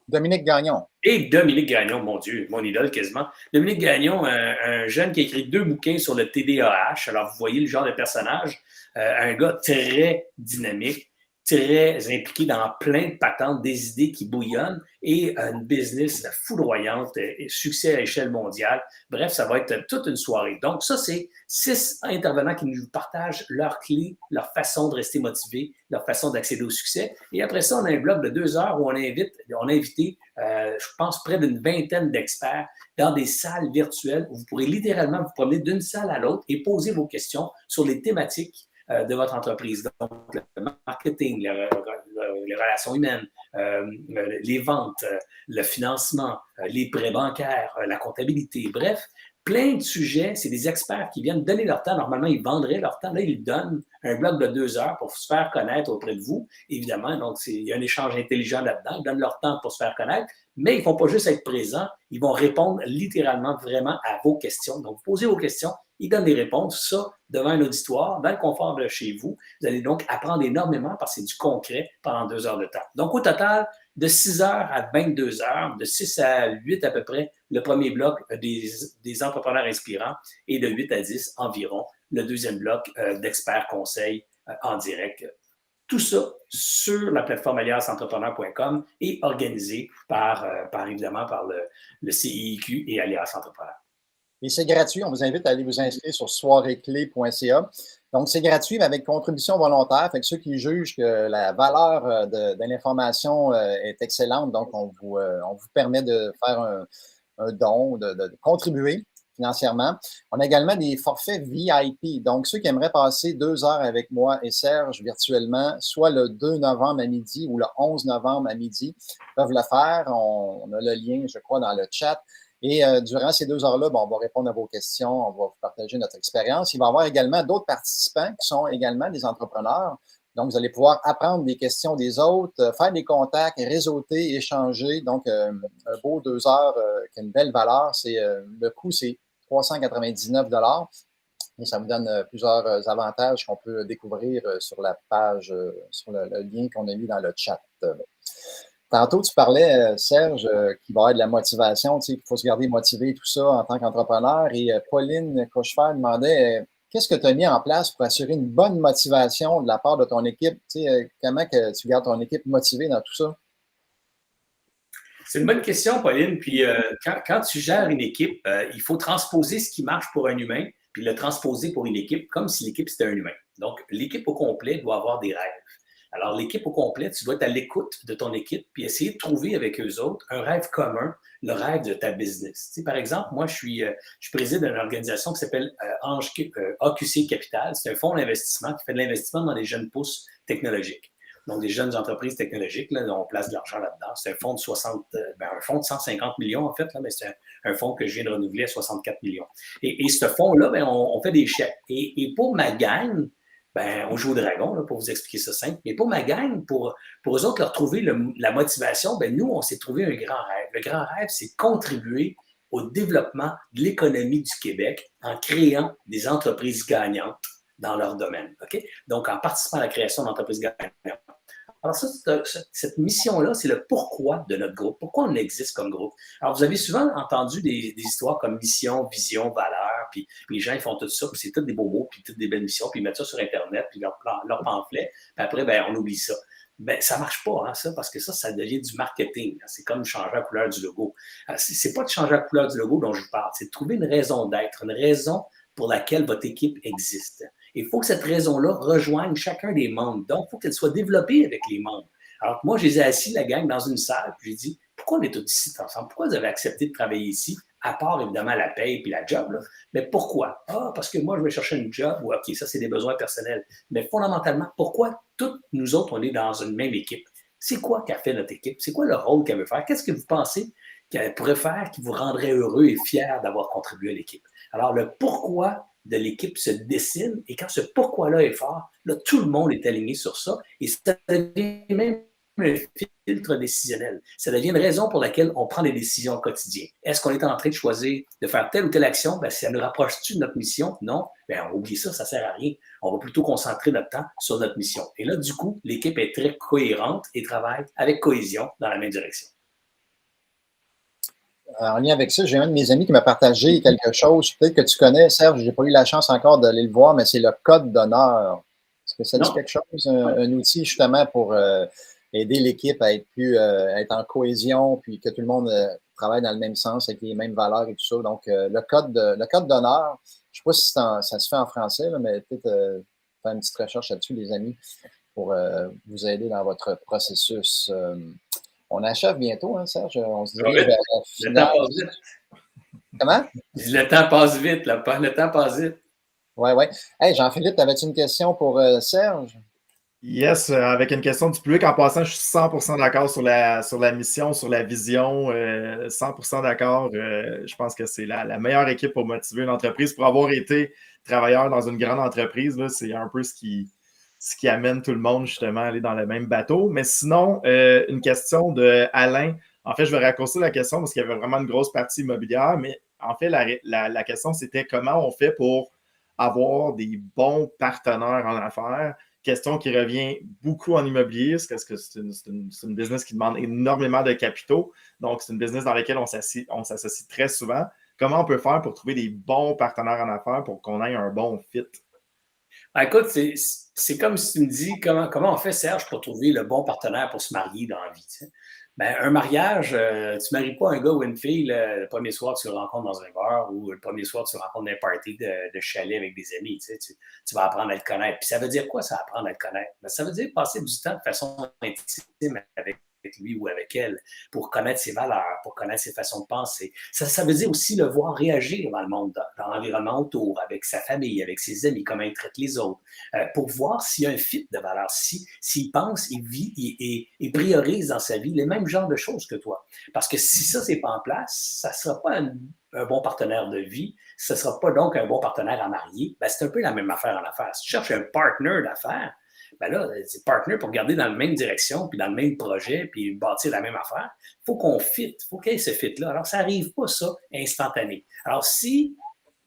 Dominique Gagnon. Et Dominique Gagnon, mon Dieu, mon idole quasiment. Dominique Gagnon, un jeune qui a écrit 2 bouquins sur le TDAH. Alors, vous voyez le genre de personnage. Un gars très dynamique, très impliqué dans plein de patentes, des idées qui bouillonnent et une business foudroyante, et succès à échelle mondiale. Bref, ça va être toute une soirée. Donc, ça, c'est 6 intervenants qui nous partagent leurs clés, leur façon de rester motivés, leur façon d'accéder au succès. Et après ça, on a un bloc de 2 heures où on a invité, je pense, près d'une vingtaine d'experts dans des salles virtuelles où vous pourrez littéralement vous promener d'une salle à l'autre et poser vos questions sur les thématiques de votre entreprise. Donc, le marketing, les relations humaines, les ventes, le financement, les prêts bancaires, la comptabilité, bref, plein de sujets. C'est des experts qui viennent donner leur temps. Normalement, ils vendraient leur temps. Là, ils donnent un bloc de 2 heures pour se faire connaître auprès de vous. Évidemment, donc, il y a un échange intelligent là-dedans. Ils donnent leur temps pour se faire connaître, mais ils ne vont pas juste être présents. Ils vont répondre littéralement vraiment à vos questions. Donc, vous posez vos questions, ils donnent des réponses. Ça, devant un auditoire, dans le confort de chez vous. Vous allez donc apprendre énormément parce que c'est du concret pendant 2 heures de temps. Donc, au total, de 6 heures à 22 heures, de 6 à 8 à peu près, le premier bloc des entrepreneurs inspirants et de 8 à 10 environ, le deuxième bloc d'experts conseils en direct. Tout ça sur la plateforme aliasentrepreneur.com et organisé évidemment par le CIIQ et Alias Entrepreneur. Et c'est gratuit. On vous invite à aller vous inscrire sur soireeclé.ca. Donc, c'est gratuit, mais avec contribution volontaire. Fait que ceux qui jugent que la valeur de l'information est excellente, donc on vous permet de faire un don, de contribuer financièrement. On a également des forfaits VIP. Donc, ceux qui aimeraient passer 2 heures avec moi et Serge virtuellement, soit le 2 novembre à midi ou le 11 novembre à midi, peuvent le faire. On a le lien, je crois, dans le chat. Et durant ces 2 heures-là, on va répondre à vos questions, on va vous partager notre expérience. Il va y avoir également d'autres participants qui sont également des entrepreneurs. Donc, vous allez pouvoir apprendre des questions des autres, faire des contacts, réseauter, échanger. Donc, un beau 2 heures qui a une belle valeur. Le coût, c'est 399 $ et ça vous donne plusieurs avantages qu'on peut découvrir sur la page, sur le lien qu'on a mis dans le chat. Tantôt, tu parlais, Serge, qu'il va y avoir de la motivation, qu'il faut se garder motivé, tout ça, en tant qu'entrepreneur. Et Pauline Cochefer demandait qu'est-ce que tu as mis en place pour assurer une bonne motivation de la part de ton équipe? Comment que tu gardes ton équipe motivée dans tout ça? C'est une bonne question, Pauline. Puis quand tu gères une équipe, il faut transposer ce qui marche pour un humain, puis le transposer pour une équipe, comme si l'équipe, c'était un humain. Donc, l'équipe au complet doit avoir des rêves. Alors, l'équipe au complet, tu dois être à l'écoute de ton équipe puis essayer de trouver avec eux autres un rêve commun, le rêve de ta business. Tu sais, par exemple, moi, je préside une organisation qui s'appelle AQC Capital. C'est un fonds d'investissement qui fait de l'investissement dans les jeunes pousses technologiques. Donc, des jeunes entreprises technologiques, là, on place de l'argent là-dedans. C'est un fonds de 150 millions, en fait, là, mais c'est un fonds que je viens de renouveler à 64 millions. Et ce fonds-là, on fait des chèques. Et pour ma gang, on joue au dragon, là, pour vous expliquer ça simple. Mais pour ma gang, pour eux autres, leur trouver la motivation, nous, on s'est trouvé un grand rêve. Le grand rêve, c'est contribuer au développement de l'économie du Québec en créant des entreprises gagnantes dans leur domaine. Okay? Donc, en participant à la création d'entreprises gagnantes. Alors ça, cette mission-là, c'est le pourquoi de notre groupe. Pourquoi on existe comme groupe? Alors, vous avez souvent entendu des histoires comme mission, vision, valeur, puis les gens, ils font tout ça, puis c'est tous des beaux mots, puis toutes des belles missions, puis ils mettent ça sur Internet, puis leur pamphlet, puis après, on oublie ça. Ça ne marche pas, hein, ça, parce que ça devient du marketing. C'est comme changer la couleur du logo. C'est pas de changer la couleur du logo dont je vous parle, c'est de trouver une raison d'être, une raison pour laquelle votre équipe existe. Il faut que cette raison-là rejoigne chacun des membres. Donc, il faut qu'elle soit développée avec les membres. Alors, moi, je les ai assis, la gang, dans une salle, puis j'ai dit, pourquoi on est tous ici ensemble? Pourquoi vous avez accepté de travailler ici? À part, évidemment, la paye et la job, là. Mais pourquoi? Parce que moi, je vais chercher une job. Ou, OK, ça, c'est des besoins personnels. Mais fondamentalement, pourquoi toutes nous autres, on est dans une même équipe? C'est quoi qu'a fait notre équipe? C'est quoi le rôle qu'elle veut faire? Qu'est-ce que vous pensez qu'elle pourrait faire qui vous rendrait heureux et fier d'avoir contribué à l'équipe? Alors, le pourquoi de l'équipe se dessine et quand ce pourquoi-là est fort, là, tout le monde est aligné sur ça et ça devient même un filtre décisionnel. Ça devient une raison pour laquelle on prend des décisions au quotidien. Est-ce qu'on est en train de choisir de faire telle ou telle action? Si ça nous rapproche-tu de notre mission? Non. On oublie ça, ça ne sert à rien. On va plutôt concentrer notre temps sur notre mission. Et là, du coup, l'équipe est très cohérente et travaille avec cohésion dans la même direction. En lien avec ça, j'ai un de mes amis qui m'a partagé quelque chose. Peut-être que tu connais, Serge, je n'ai pas eu la chance encore d'aller le voir, mais c'est le code d'honneur. Est-ce que ça dit quelque chose? Un outil justement pour aider l'équipe à être en cohésion, puis que tout le monde travaille dans le même sens, avec les mêmes valeurs et tout ça. Donc, le code d'honneur, je ne sais pas si ça se fait en français, là, mais peut-être faire une petite recherche là-dessus, les amis, pour vous aider dans votre processus. On achève bientôt, hein, Serge? On se dirige vers la finale. Le temps passe vite. Comment? Le temps passe vite. Le temps passe vite. Oui. Hey, Jean-Philippe, avais-tu une question pour Serge? Yes, avec une question du public. En passant, je suis 100% d'accord sur la mission, sur la vision. 100% d'accord. Je pense que c'est la meilleure équipe pour motiver une entreprise. Pour avoir été travailleur dans une grande entreprise, là, c'est un peu ce qui amène tout le monde justement à aller dans le même bateau. Mais sinon, une question de Alain. En fait, je vais raccourcir la question parce qu'il y avait vraiment une grosse partie immobilière. Mais en fait, la question, c'était comment on fait pour avoir des bons partenaires en affaires. Question qui revient beaucoup en immobilier, parce que c'est une business qui demande énormément de capitaux. Donc, c'est une business dans laquelle on s'associe très souvent. Comment on peut faire pour trouver des bons partenaires en affaires pour qu'on ait un bon fit? Ben, écoute, c'est comme si tu me dis comment on fait, Serge, pour trouver le bon partenaire pour se marier dans la vie. Tu sais. Ben, un mariage, tu ne maries pas un gars ou une fille le premier soir tu le rencontres dans un bar ou le premier soir tu le rencontres dans un party de chalet avec des amis. Tu sais, tu vas apprendre à le connaître. Puis ça veut dire quoi, ça, apprendre à le connaître? Ben, ça veut dire passer du temps de façon intime avec lui ou avec elle pour connaître ses valeurs, pour connaître ses façons de penser. Ça veut dire aussi le voir réagir dans le monde, dans l'environnement autour, avec sa famille, avec ses amis, comment il traite les autres, pour voir s'il y a un fit de valeurs, s'il pense, il vit il priorise dans sa vie les mêmes genres de choses que toi. Parce que si ça, c'est pas en place, ça ne sera pas un bon partenaire de vie, ce ne sera pas donc un bon partenaire à marier. Ben, c'est un peu la même affaire en affaires. Si tu cherches un partner d'affaires, ben là, c'est partner pour garder dans la même direction, puis dans le même projet, puis bâtir la même affaire. Il faut qu'on fit, il faut qu'il y ait ce fit-là. Alors, ça n'arrive pas, ça, instantané. Alors, si,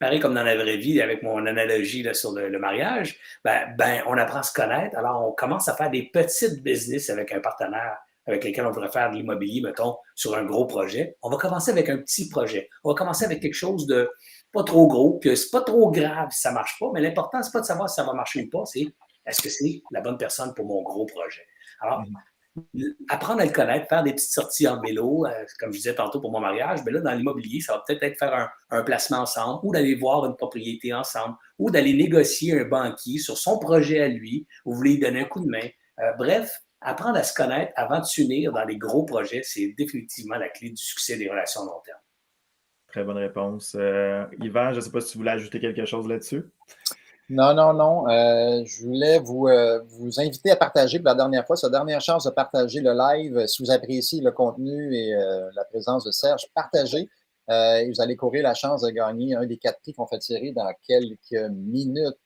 pareil comme dans la vraie vie, avec mon analogie là, sur le mariage, ben, on apprend à se connaître. Alors, on commence à faire des petites business avec un partenaire avec lesquels on voudrait faire de l'immobilier, mettons, sur un gros projet. On va commencer avec un petit projet. On va commencer avec quelque chose de pas trop gros, que c'est pas trop grave si ça ne marche pas, mais l'important, c'est pas de savoir si ça va marcher ou pas, c'est est-ce que c'est la bonne personne pour mon gros projet? Alors, apprendre à le connaître, faire des petites sorties en vélo, comme je disais tantôt pour mon mariage, mais là, dans l'immobilier, ça va peut-être être faire un placement ensemble ou d'aller voir une propriété ensemble ou d'aller négocier un banquier sur son projet à lui, ou vous voulez lui donner un coup de main. Bref, apprendre à se connaître avant de s'unir dans des gros projets, c'est définitivement la clé du succès des relations à long terme. Très bonne réponse. Yvan, je ne sais pas si tu voulais ajouter quelque chose là-dessus. Non. Je voulais vous inviter à partager pour la dernière fois. C'est la dernière chance de partager le live. Si vous appréciez le contenu et la présence de Serge, partagez. Et vous allez courir la chance de gagner un des 4 prix qu'on fait tirer dans quelques minutes.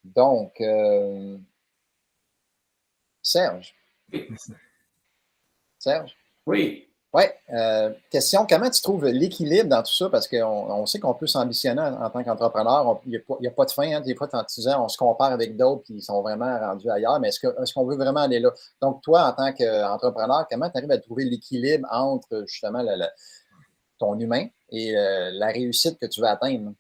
Donc, Serge. Serge? Oui. Oui. Question, comment tu trouves l'équilibre dans tout ça? Parce qu'on sait qu'on peut s'ambitionner en tant qu'entrepreneur. Il n'y a pas de fin. Hein. Des fois, en disant, on se compare avec d'autres qui sont vraiment rendus ailleurs. Mais est-ce qu'on veut vraiment aller là? Donc, toi, en tant qu'entrepreneur, comment tu arrives à trouver l'équilibre entre justement ton humain et la réussite que tu veux atteindre?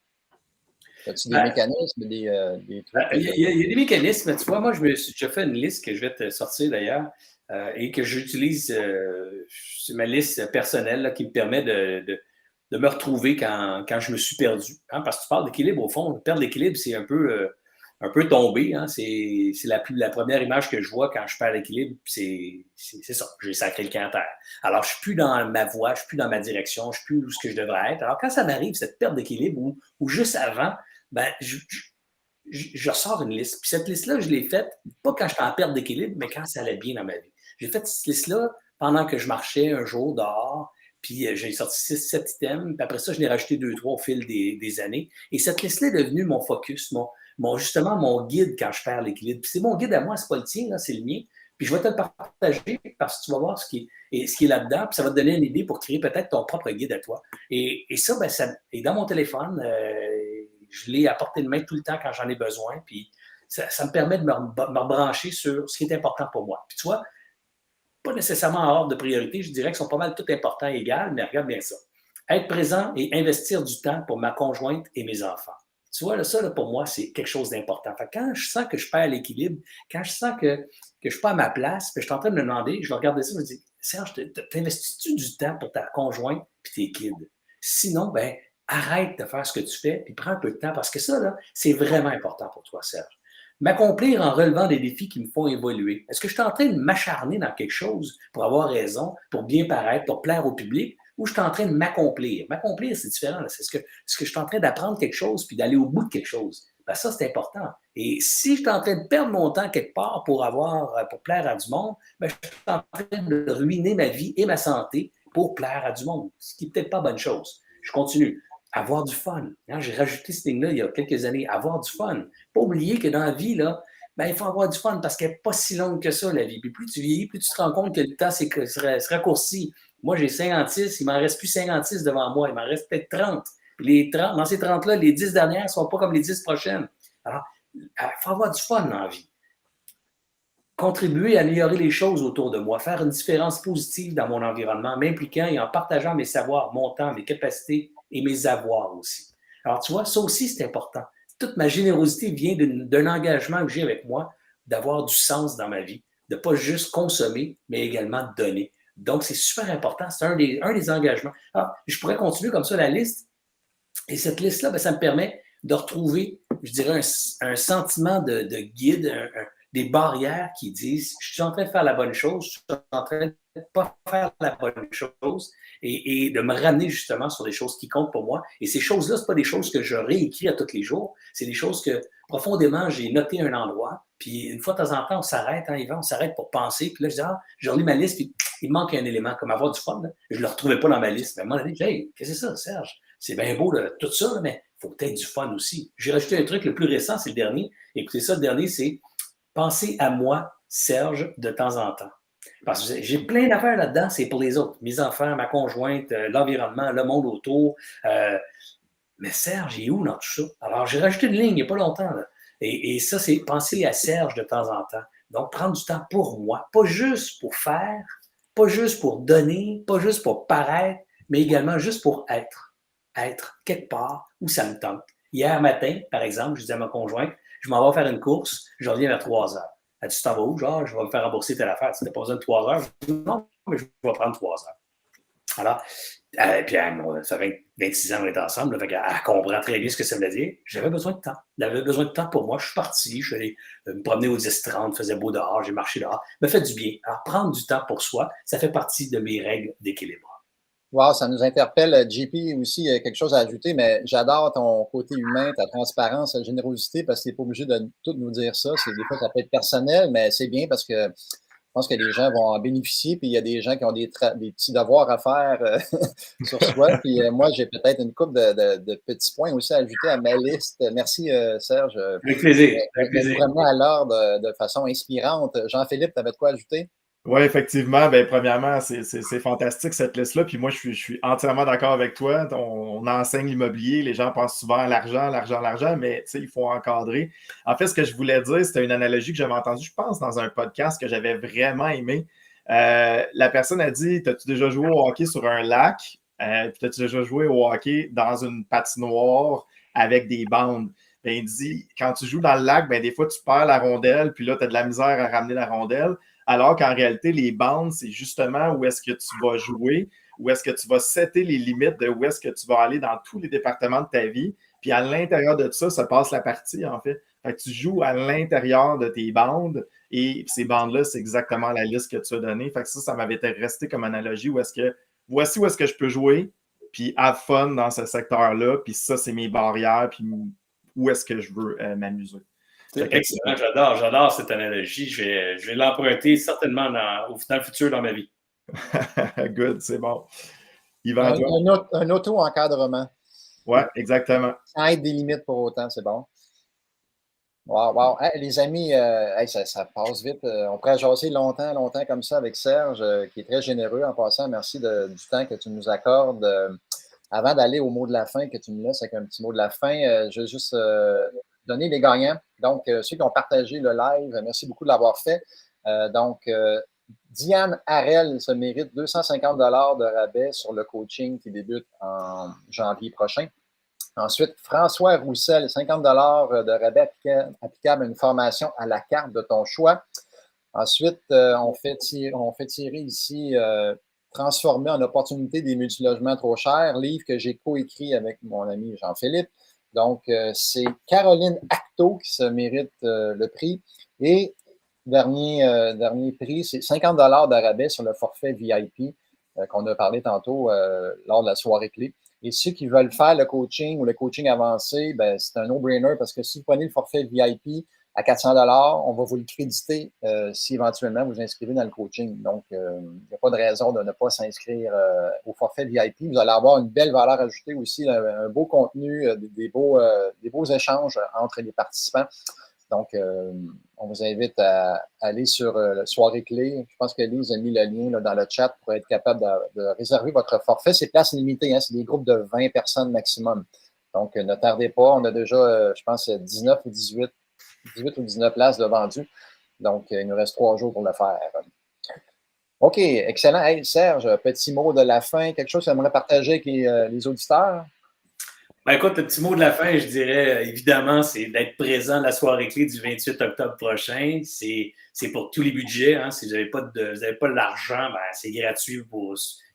As-tu des mécanismes, des trucs? Il y a des mécanismes. Tu vois, moi, j'ai fait une liste que je vais te sortir d'ailleurs et que j'utilise. C'est ma liste personnelle là, qui me permet de me retrouver quand je me suis perdu. Hein, parce que tu parles d'équilibre, au fond. Perdre l'équilibre, c'est un peu tombé. Hein, c'est la première image que je vois quand je perds l'équilibre. C'est ça. J'ai sacré le camp à terre. Alors, je ne suis plus dans ma voie, je ne suis plus dans ma direction, je ne suis plus où ce que je devrais être. Alors, quand ça m'arrive, cette perte d'équilibre, ou juste avant, ben, je ressors une liste. Puis cette liste-là, je l'ai faite, pas quand j'étais en perte d'équilibre, mais quand ça allait bien dans ma vie. J'ai fait cette liste-là pendant que je marchais un jour dehors, puis j'ai sorti 6-7 items, puis après ça, je l'ai rajouté 2-3 au fil des années. Et cette liste-là est devenue mon focus, justement mon guide quand je perds l'équilibre. Puis c'est mon guide à moi, c'est pas le tien, là, c'est le mien. Puis je vais te le partager parce que tu vas voir ce qui est là-dedans, puis ça va te donner une idée pour créer peut-être ton propre guide à toi. Et ça, ben, ça est dans mon téléphone. Je l'ai à portée de main tout le temps quand j'en ai besoin. Puis ça me permet de me rebrancher sur ce qui est important pour moi. Puis tu vois, pas nécessairement en ordre de priorité, je dirais qu'ils sont pas mal tout importants et égales, mais regarde bien ça. Être présent et investir du temps pour ma conjointe et mes enfants. Tu vois, ça, pour moi, c'est quelque chose d'important. Fait que quand je sens que je perds l'équilibre, quand je sens que je ne suis pas à ma place, puis je suis en train de me demander, je vais regarder ça, je me dis, Serge, t'investis-tu du temps pour ta conjointe et tes kids? Sinon, ben, arrête de faire ce que tu fais, puis prends un peu de temps, parce que ça, là, c'est vraiment important pour toi, Serge. M'accomplir en relevant des défis qui me font évoluer. Est-ce que je suis en train de m'acharner dans quelque chose pour avoir raison, pour bien paraître, pour plaire au public, ou je suis en train de m'accomplir? M'accomplir, c'est différent. C'est ce que je suis en train d'apprendre quelque chose puis d'aller au bout de quelque chose. Ben ça, c'est important. Et si je suis en train de perdre mon temps quelque part pour plaire à du monde, ben je suis en train de ruiner ma vie et ma santé pour plaire à du monde, ce qui n'est peut-être pas bonne chose. Je continue. Avoir du fun. Hein, j'ai rajouté cette ligne-là il y a quelques années. Avoir du fun. Pas oublier que dans la vie, là, ben, il faut avoir du fun parce qu'elle n'est pas si longue que ça, la vie. Puis plus tu vieillis, plus tu te rends compte que le temps se raccourcit. Moi, j'ai 56, il ne m'en reste plus 56 devant moi, il m'en reste peut-être 30. Puis les 30, dans ces 30-là, les 10 dernières ne sont pas comme les 10 prochaines. Alors, il faut avoir du fun dans la vie. Contribuer à améliorer les choses autour de moi, faire une différence positive dans mon environnement, m'impliquant et en partageant mes savoirs, mon temps, mes capacités et mes avoirs aussi. Alors, tu vois, ça aussi, c'est important. Toute ma générosité vient d'un engagement que j'ai avec moi, d'avoir du sens dans ma vie, de ne pas juste consommer, mais également donner. Donc, c'est super important. C'est un des engagements. Alors, je pourrais continuer comme ça la liste. Et cette liste-là, ben, ça me permet de retrouver, je dirais, un sentiment de guide, des barrières qui disent je suis en train de faire la bonne chose, je suis en train de ne pas faire la bonne chose et de me ramener justement sur des choses qui comptent pour moi. Et ces choses-là, ce pas des choses que je réécris à tous les jours, c'est des choses que profondément, j'ai noté à un endroit. Puis une fois de temps en temps, on s'arrête, hein, Yvan, on s'arrête pour penser. Puis là, je dis, je relis ma liste, puis il me manque un élément, comme avoir du fun. Là. Je ne le retrouvais pas dans ma liste. Mais à un moment donné, je dis, hey, qu'est-ce que c'est ça, Serge? C'est bien beau, là, tout ça, là, mais il faut peut-être du fun aussi. J'ai rajouté un truc, le plus récent, c'est le dernier. Écoutez ça, le dernier, c'est penser à moi, Serge, de temps en temps. Parce que j'ai plein d'affaires là-dedans, c'est pour les autres. Mes enfants, ma conjointe, l'environnement, le monde autour. Mais Serge, il est où dans tout ça? Alors, j'ai rajouté une ligne il n'y a pas longtemps. Là. Et ça, c'est penser à Serge de temps en temps. Donc, prendre du temps pour moi, pas juste pour faire, pas juste pour donner, pas juste pour paraître, mais également juste pour être. Être quelque part où ça me tente. Hier matin, par exemple, je disais à ma conjointe, je m'en vais faire une course, je reviens vers 3 heures. Elle dit, tu t'en vas où? Genre, je vais me faire rembourser telle affaire. C'était pas besoin de 3 heures. Je dis, non, mais je vais prendre 3 heures. Alors, puis ça fait 26 ans qu'on est ensemble, fait qu'elle comprend très bien ce que ça veut dire. J'avais besoin de temps. J'avais besoin de temps pour moi. Je suis parti, je suis allé me promener au 10-30, faisait beau dehors, j'ai marché dehors, me fait du bien. Alors, prendre du temps pour soi, ça fait partie de mes règles d'équilibre. Wow, ça nous interpelle. JP aussi, quelque chose à ajouter, mais j'adore ton côté humain, ta transparence, ta générosité, parce que tu n'es pas obligé de tout nous dire ça. Des fois, ça peut être personnel, mais c'est bien parce que je pense que les gens vont en bénéficier, puis il y a des gens qui ont des petits devoirs à faire sur soi. Puis moi, j'ai peut-être une couple de petits points aussi à ajouter à ma liste. Merci, Serge. Avec plaisir. Avec plaisir. Vraiment à l'ordre de façon inspirante. Jean-Philippe, tu avais de quoi ajouter? Oui, effectivement. Ben, premièrement, c'est fantastique cette liste-là. Puis moi, je suis entièrement d'accord avec toi. On enseigne l'immobilier. Les gens pensent souvent à l'argent, mais il faut encadrer. En fait, ce que je voulais dire, c'était une analogie que j'avais entendue, je pense, dans un podcast que j'avais vraiment aimé. La personne a dit, t'as-tu déjà joué au hockey sur un lac? Puis t'as-tu déjà joué au hockey dans une patinoire avec des bandes? Ben, il dit, quand tu joues dans le lac, ben, des fois, tu perds la rondelle, puis là, tu as de la misère à ramener la rondelle. Alors qu'en réalité, les bandes, c'est justement où est-ce que tu vas jouer, où est-ce que tu vas setter les limites de où est-ce que tu vas aller dans tous les départements de ta vie. Puis à l'intérieur de ça, ça passe la partie, en fait. Fait que tu joues à l'intérieur de tes bandes et ces bandes-là, c'est exactement la liste que tu as donnée. Fait que ça m'avait été resté comme analogie où est-ce que voici où est-ce que je peux jouer, puis have fun dans ce secteur-là, puis ça, c'est mes barrières, puis où est-ce que je veux m'amuser. C'est excellent, j'adore cette analogie. Je vais l'emprunter certainement dans le futur dans ma vie. Good, c'est bon. Yvan, un auto-encadrement. Oui, exactement. Sans être des limites pour autant, c'est bon. Wow. Hey, les amis, ça passe vite. On pourrait jaser longtemps comme ça avec Serge, qui est très généreux en passant. Merci du temps que tu nous accordes. Avant d'aller au mot de la fin, que tu me laisses avec un petit mot de la fin, je vais juste donner les gagnants. Donc, ceux qui ont partagé le live, merci beaucoup de l'avoir fait. Diane Harel se mérite 250 $ de rabais sur le coaching qui débute en janvier prochain. Ensuite, François Roussel, 50 $ de rabais applicable à une formation à la carte de ton choix. Ensuite, on fait tirer ici Transformer en opportunité des multilogements trop chers, livre que j'ai coécrit avec mon ami Jean-Philippe. Donc, c'est Caroline Acto qui se mérite le prix. Et dernier prix, c'est 50 $ de rabais sur le forfait VIP qu'on a parlé tantôt lors de la soirée clé. Et ceux qui veulent faire le coaching ou le coaching avancé, ben, c'est un no-brainer parce que si vous prenez le forfait VIP à 400 $, on va vous le créditer si éventuellement vous inscrivez dans le coaching. Donc, il n'y a pas de raison de ne pas s'inscrire au forfait VIP. Vous allez avoir une belle valeur ajoutée aussi, un beau contenu, des beaux échanges entre les participants. Donc, on vous invite à aller sur Soirée Clé. Je pense que Lise a mis le lien là, dans le chat pour être capable de réserver votre forfait. C'est place limitée, hein, c'est des groupes de 20 personnes maximum. Donc, ne tardez pas. On a déjà, je pense, 18 ou 19 places de vendues. Donc, il nous reste 3 jours pour le faire. OK, excellent. Hey, Serge, petit mot de la fin, quelque chose que tu aimerais partager avec les auditeurs? Ben écoute, un petit mot de la fin, je dirais, évidemment, c'est d'être présent à la soirée clé du 28 octobre prochain. C'est pour tous les budgets. Hein. Si vous n'avez pas l'argent, ben, c'est gratuit.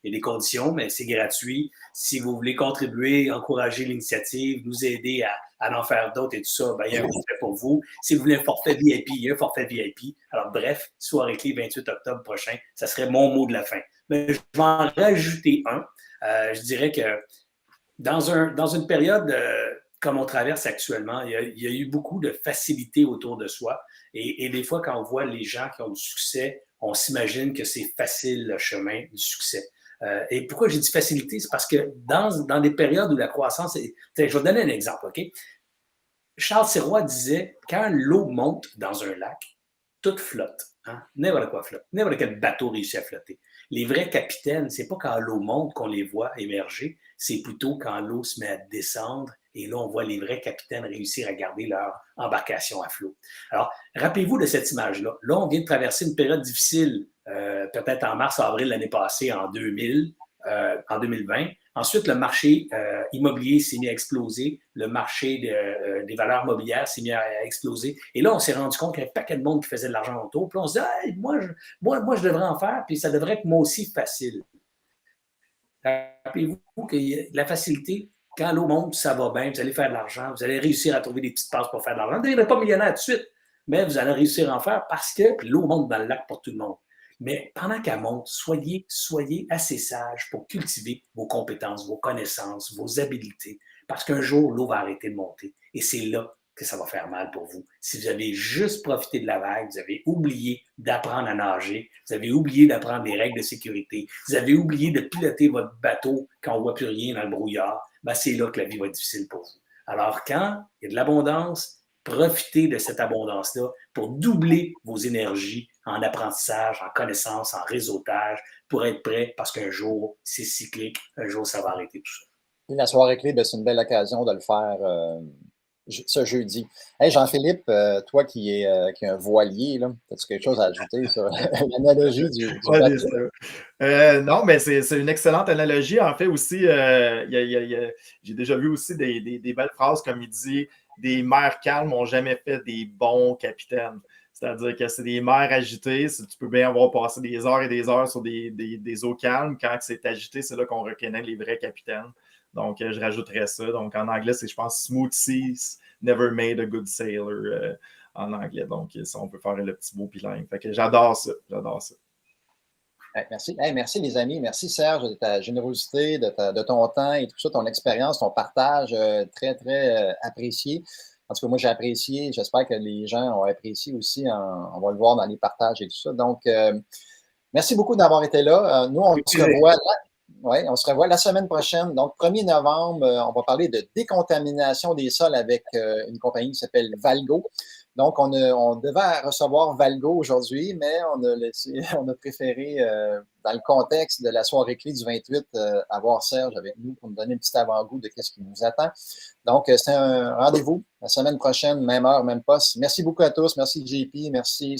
Il y a des conditions, mais c'est gratuit. Si vous voulez contribuer, encourager l'initiative, nous aider à en faire d'autres et tout ça, ben, il y a un forfait pour vous. Si vous voulez un forfait VIP, il y a un forfait VIP. Alors bref, soirée clé 28 octobre prochain, ça serait mon mot de la fin. Mais je vais en rajouter un. Je dirais que dans une période comme on traverse actuellement, il y a eu beaucoup de facilité autour de soi. Et des fois, quand on voit les gens qui ont du succès, on s'imagine que c'est facile le chemin du succès. Et pourquoi j'ai dit facilité? C'est parce que dans des périodes où la croissance est... Je vais vous donner un exemple, OK? Charles Sirois disait, quand l'eau monte dans un lac, tout flotte. Hein? N'importe quoi flotte. N'importe quel bateau réussit à flotter. Les vrais capitaines, c'est pas quand l'eau monte qu'on les voit émerger, c'est plutôt quand l'eau se met à descendre et là, on voit les vrais capitaines réussir à garder leur embarcation à flot. Alors, rappelez-vous de cette image-là. Là, on vient de traverser une période difficile, peut-être en mars, avril l'année passée, en 2020. Ensuite, le marché immobilier s'est mis à exploser. Le marché des valeurs mobilières s'est mis à exploser. Et là, on s'est rendu compte qu'il y a un paquet de monde qui faisait de l'argent autour. Puis on se dit, hey, moi, je devrais en faire, puis ça devrait être moi aussi facile. Rappelez-vous que la facilité, quand l'eau monte, ça va bien, vous allez faire de l'argent, vous allez réussir à trouver des petites passes pour faire de l'argent. Vous ne deviendrez pas millionnaire tout de suite, mais vous allez réussir à en faire parce que l'eau monte dans le lac pour tout le monde. Mais pendant qu'elle monte, soyez assez sage pour cultiver vos compétences, vos connaissances, vos habiletés, parce qu'un jour, l'eau va arrêter de monter. Et c'est là que ça va faire mal pour vous. Si vous avez juste profité de la vague, vous avez oublié d'apprendre à nager, vous avez oublié d'apprendre les règles de sécurité, vous avez oublié de piloter votre bateau quand on ne voit plus rien dans le brouillard, ben c'est là que la vie va être difficile pour vous. Alors, quand il y a de l'abondance, profitez de cette abondance-là pour doubler vos énergies en apprentissage, en connaissance, en réseautage, pour être prêt, parce qu'un jour, c'est cyclique, un jour, ça va arrêter tout ça. Et la soirée clé, c'est une belle occasion de le faire ce jeudi. Hey, Jean-Philippe, toi qui es un voilier, as-tu quelque chose à ajouter sur l'analogie du bateau? Non, mais c'est une excellente analogie. En fait, aussi, j'ai déjà vu aussi des belles phrases comme il dit, des mers calmes n'ont jamais fait des bons capitaines. C'est-à-dire que c'est des mers agitées. Tu peux bien avoir passé des heures et des heures sur des eaux calmes. Quand c'est agité, c'est là qu'on reconnaît les vrais capitaines. Donc, je rajouterais ça. Donc, en anglais, c'est, je pense, smooth seas never made a good sailor en anglais. Donc, ça, on peut faire le petit beau bilingue. Fait que j'adore ça. J'adore ça. Merci. Hey, merci, les amis. Merci, Serge, de ta générosité, de ton temps et tout ça, ton expérience, ton partage très, très apprécié. En tout cas, moi, j'ai apprécié. J'espère que les gens ont apprécié aussi. On va le voir dans les partages et tout ça. Donc, merci beaucoup d'avoir été là. Nous, on se revoit la semaine prochaine. Donc, 1er novembre, on va parler de décontamination des sols avec une compagnie qui s'appelle Valgo. Donc, on devait recevoir Valgo aujourd'hui, mais on a préféré, dans le contexte de la soirée clé du 28, avoir Serge avec nous pour nous donner un petit avant-goût de ce qui nous attend. Donc, c'est un rendez-vous la semaine prochaine, même heure, même poste. Merci beaucoup à tous. Merci JP. Merci.